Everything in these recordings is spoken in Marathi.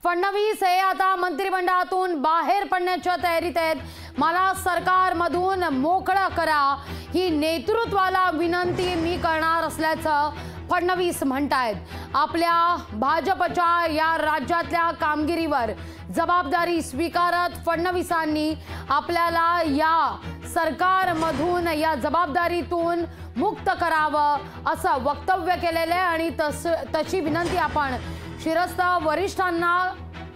फडणवीस हे आता मंत्रिमंडळातून बाहेर पडण्याच्या तयारीत आहेत। मला सरकारमधून मोकळं करा ही नेतृत्वाला विनंती मी करणार असल्याचं फडणवीस म्हणतायत। आपल्या भाजपच्या या राज्यातल्या कामगिरीवर जबाबदारी स्वीकारत फडणवीसांनी आपल्याला या सरकारमधून या जबाबदारीतून मुक्त करावं असं वक्तव्य केलेलं आहे आणि तशी विनंती आपण शिरस्त वरिष्ठांना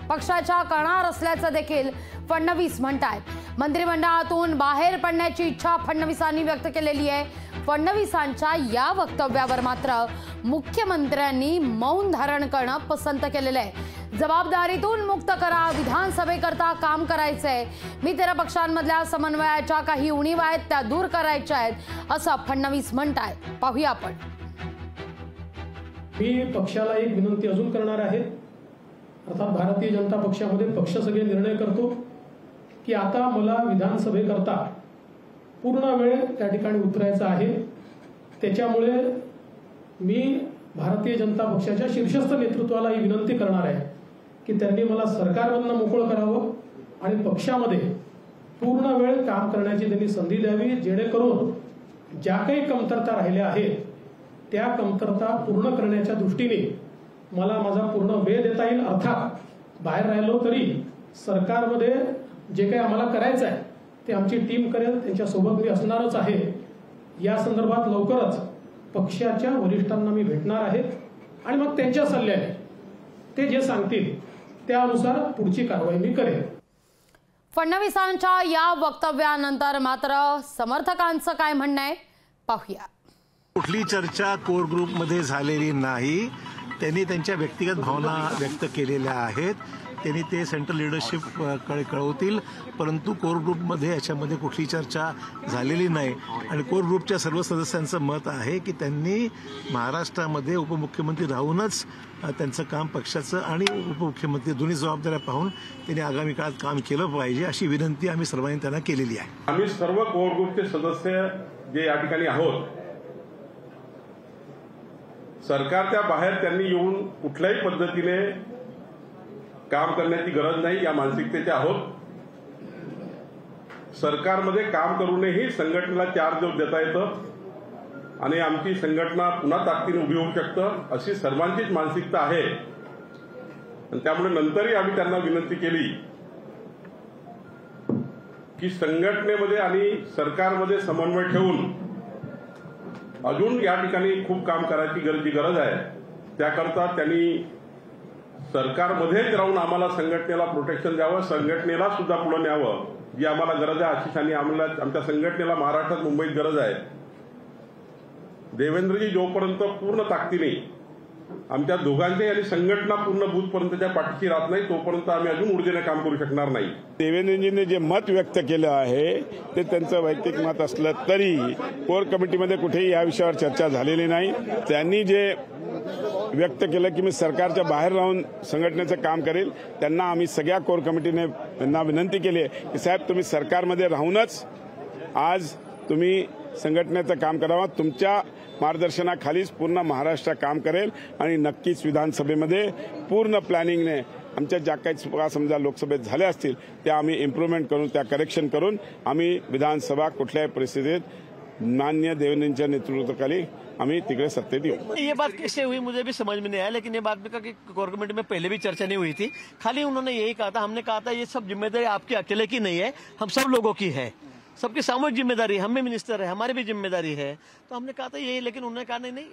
पक्षाच्या करणार असल्याचं देखील फडणवीस म्हणतायत। मंत्रिमंडळातून बाहेर पडण्याची इच्छा फडणवीसांनी व्यक्त केलेली आहे। फडणवीसांच्या या वक्तव्यावर मात्र मुख्यमंत्र्यांनी मौन धारण करणं पसंत केलेलं आहे। जबाबदारीतून मुक्त करा, विधानसभेकरता काम करायचंय, मित्र पक्षांमधल्या समन्वयाच्या काही उणीवा आहेत त्या दूर करायच्या आहेत असं फडणवीस म्हणतायत। पाहूया आपण। मी पक्षाला एक विनंती अजून करणार आहे। अर्थात भारतीय जनता पक्षामध्ये पक्ष सगळे निर्णय करतो की आता मला विधानसभेकरता पूर्ण वेळ त्या ठिकाणी उतरायचा आहे। त्याच्यामुळे मी भारतीय जनता पक्षाच्या शीर्षस्थ नेतृत्वाला ही विनंती करणार आहे की त्यांनी मला सरकारमधून मोकळं करावं आणि पक्षामध्ये पूर्ण वेळ काम करण्याची त्यांनी संधी द्यावी, जेणेकरून ज्या काही कमतरता राहिल्या आहेत त्या कमतरता पूर्ण करण्याच्या दृष्टीने मला माझा पूर्ण वेळ देता येईल। अर्थात बाहेर राहिलो तरी सरकारमध्ये जे काही आम्हाला करायचं आहे ते आमची टीम करेल, त्यांच्यासोबत मी असणारच आहे। या संदर्भात लवकरच पक्षाच्या वरिष्ठांना मी भेटणार आहे आणि मग त्यांच्या सल्ल्याने ते जे सांगतील त्यानुसार पुढची कारवाई मी करेन। फडणवीसांच्या या वक्तव्यानंतर मात्र समर्थकांचं काय म्हणणं आहे पाहूया। कुठली चर्चा कोर ग्रुपमध्ये झालेली नाही। त्यांनी त्यांच्या व्यक्तिगत भावना व्यक्त केलेल्या आहेत। त्यांनी ते सेंट्रल लीडरशिपकडे कळवतील, परंतु कोर ग्रुपमध्ये याच्यामध्ये कुठली चर्चा झालेली नाही आणि कोर ग्रुपच्या सर्व सदस्यांचं मत आहे की त्यांनी महाराष्ट्रामध्ये उपमुख्यमंत्री राहूनच त्यांचं काम पक्षाचं आणि उपमुख्यमंत्री दोन्ही जबाबदाऱ्या पाहून त्यांनी आगामी काळात काम केलं पाहिजे अशी विनंती आम्ही सर्वांनी त्यांना केलेली आहे। आम्ही सर्व कोर ग्रुपचे सदस्य जे या ठिकाणी आहोत, सरकारच्या बाहेर त्यांनी येऊन कुठल्याही पद्धतीने काम करण्याची गरज नाही या मानसिकतेचे आहोत। सरकारमध्ये काम करूनही संघटनेला चार्ज देता येतं आणि आमची संघटना पुन्हा ताकदीने उभी होऊ शकतं अशी सर्वांचीच मानसिकता आहे आणि त्यामुळे नंतरही आम्ही त्यांना विनंती केली की संघटनेमध्ये आणि सरकारमध्ये समन्वय ठेवून अजून या ठिकाणी खूप काम करायची गरज आहे। त्याकरता त्यांनी सरकारमध्येच राहून आम्हाला संघटनेला प्रोटेक्शन द्यावं, संघटनेला सुद्धा पुढे न्यावं जी आम्हाला गरज आहे अशी त्यांनी आमच्या संघटनेला महाराष्ट्रात मुंबईत गरज आहे। देवेंद्रजी जोपर्यंत पूर्ण ताकदीने आमच्या दोघांचे आणि संघटना पूर्ण बूथपर्यंतच्या पाठीशी राहत नाही तोपर्यंत आम्ही अजून ऊर्जेने काम करू शकणार नाही। देवेंद्रजींनी जे मत व्यक्त केलं आहे ते त्यांचं वैयक्तिक मत असलं तरी कोर कमिटीमध्ये कुठेही या विषयावर चर्चा झालेली नाही। त्यांनी जे व्यक्त केलं की मी सरकारच्या बाहेर राहून संघटनेचं काम करेल, त्यांना आम्ही सगळ्या कोर कमिटीने त्यांना विनंती केली आहे की साहेब तुम्ही सरकारमध्ये राहूनच आज तुम्ही संघटनेचं काम करावं। तुमच्या मार्गदर्शनाखालीच पूर्ण महाराष्ट्र काम करेल आणि नक्कीच विधानसभेमध्ये पूर्ण प्लॅनिंगने आमच्या ज्या काही चुका समजा लोकसभेत झाल्या असतील त्या आम्ही इम्प्रूव्हमेंट करून त्या करेक्शन करून आम्ही विधानसभा कुठल्याही परिस्थितीत माननीय देवेंद्रजींच्या नेतृत्वाखाली हमें तिगड़े सत्ते दी। ये बात कैसे हुई मुझे भी समझ में नहीं आया, लेकिन ये बात में कहा कि कोर कमेटी में पहले भी चर्चा नहीं हुई थी। खाली उन्होंने यही कहा था, हमने कहा था ये सब जिम्मेदारी आपके अकेले की नहीं है, हम सब लोगों की है, सबकी सामूहिक जिम्मेदारी है। हम भी मिनिस्टर है, हमारी भी जिम्मेदारी है। तो हमने कहा था यही, लेकिन उन्होंने कहा नहीं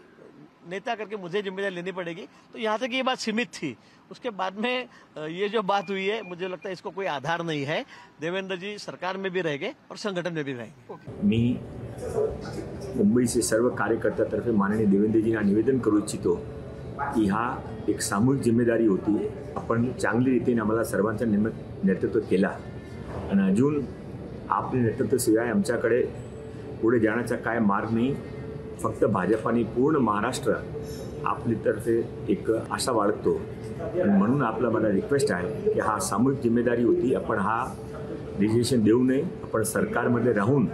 नेता करके मुझे जिम्मेदारी लेनी पड़ेगी। तो यहाँ तक ये बात सीमित थी। उसके बाद में ये जो बात हुई है मुझे लगता है इसको कोई आधार नहीं है। देवेंद्र जी सरकार में भी रहेंगे और संगठन में भी रहेंगे। मी मुंबईचे सर्व कार्यकर्त्यातर्फे माननीय देवेंद्रजींना निवेदन करू इच्छितो की हा एक सामूहिक जिम्मेदारी होती। आपण चांगली रीतीने आम्हाला सर्वांचं नेतृत्व केला आणि अजून आपल्या नेतृत्वाशिवाय आमच्याकडे पुढे जाण्याचा काय मार्ग नाही। फक्त भाजपाने पूर्ण महाराष्ट्र आपल्यातर्फे एक आशा बाळगतो आणि म्हणून आपला मला रिक्वेस्ट आहे की हा सामूहिक जिम्मेदारी होती, आपण हा डिसिजन देऊ नये, आपण सरकारमध्ये राहून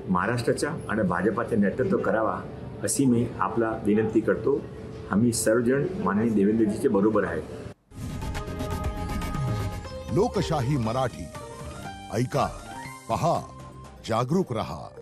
महाराष्ट्राच्या आणि भाजपाचे नेतृत्व करावा अशी मी आपला विनंती करतो। आम्ही सर्वजण माननीय देवेंद्रजीचे बरोबर आहे। लोकशाही मराठी ऐका, पहा, जागरूक रहा.